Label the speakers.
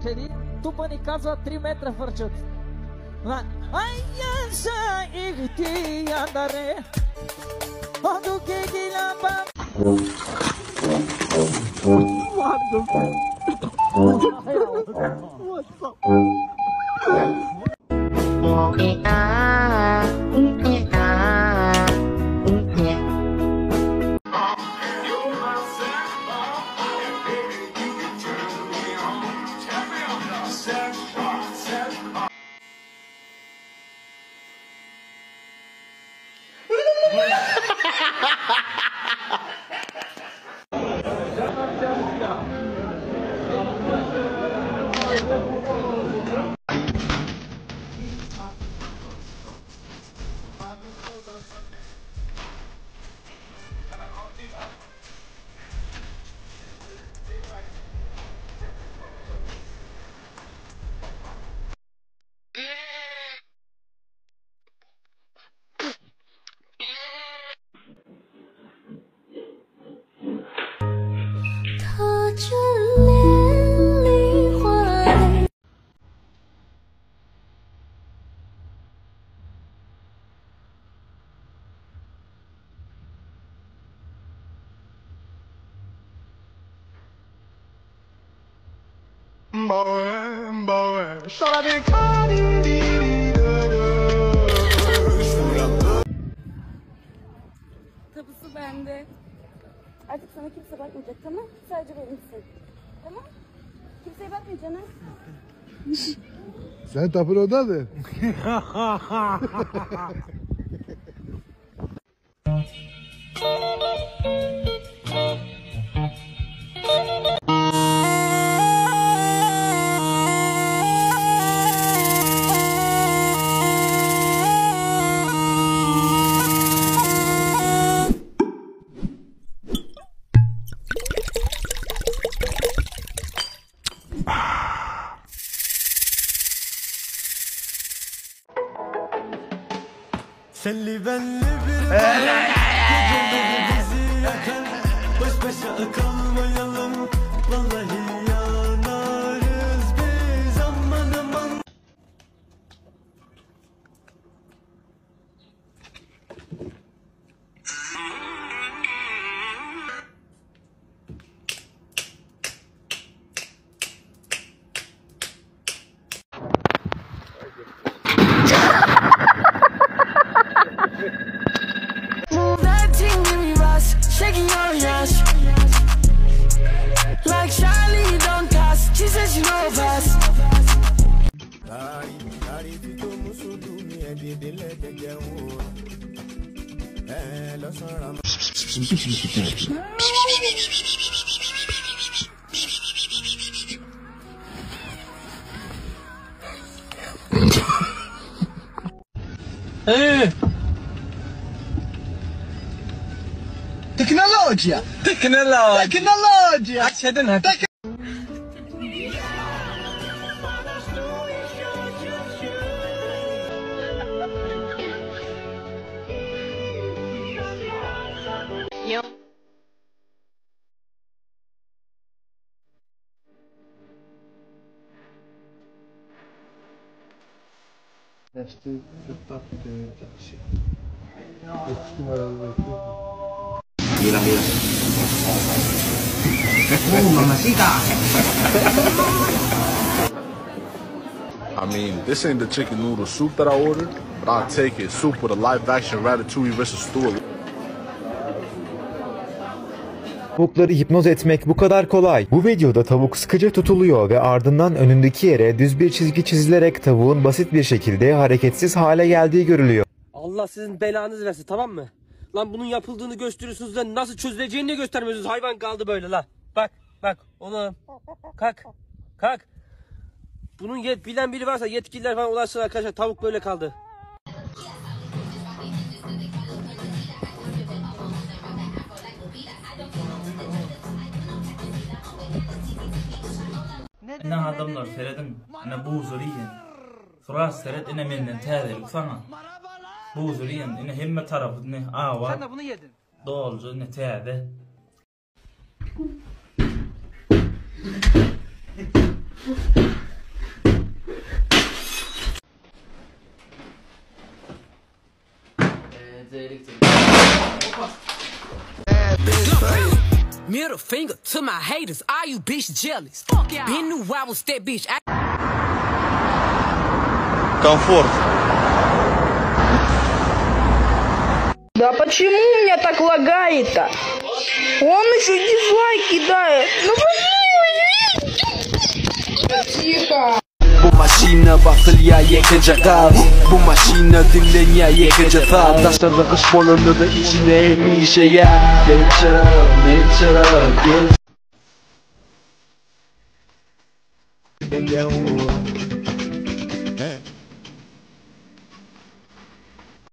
Speaker 1: Czyli tu panikazo 3 metra fărciut. Ai așa ihtiyandare. Odu kegila bam.
Speaker 2: Kapısı bende. Artık sana kimse bakmayacak, tamam? Sadece benimsin. Tamam? Kimseye bakmayacaksın ha?
Speaker 3: Sen tapın odadır.
Speaker 4: Senli benli bir gece bizi yakar. Baş başa kalmayalım. Vallahi yanarız biz aman aman.
Speaker 5: Shaking your ass like Charlie don't cast. She says she know us.
Speaker 4: Teknolojia. Accident.
Speaker 6: I mean, this ain't the chicken noodle soup that I ordered, but I'll take it. Soup with a live-action Ratatouille vs. Stuart.
Speaker 7: Tavukları hipnoz etmek bu kadar kolay. Bu videoda tavuk sıkıca tutuluyor ve ardından önündeki yere düz bir çizgi çizilerek tavuğun basit bir şekilde hareketsiz hale geldiği görülüyor.
Speaker 8: Allah sizin belanızı versin, tamam mı? Lan bunun yapıldığını gösteriyorsunuz da nasıl çözüleceğini de göstermiyorsunuz. Hayvan kaldı böyle la. Bak oğlum. Kalk. Bunun bilen biri varsa yetkililer falan ulaşsın arkadaşlar. Tavuk böyle kaldı.
Speaker 9: إن هذا النار سردن أنا بوزريا فراس سرد إن من تهذب فما بوزريا إن هم taraf إن
Speaker 8: Sen de bunu yedin.
Speaker 9: dolcu إن تهذب
Speaker 5: finger to my haters. Are you bitch jealous? Fuck yeah. Been knew I was that bitch.
Speaker 10: Комфорт.
Speaker 11: Да почему у меня так лагает-то? Он еще дизлайк кидает. Ну тихо.
Speaker 5: Bu maşina basıl ya yekecek gaz. Bu maşina dinlen ya yekecek sağ. Taşlarda kış bolunda da içine bir şey ya. Geçer, geçer.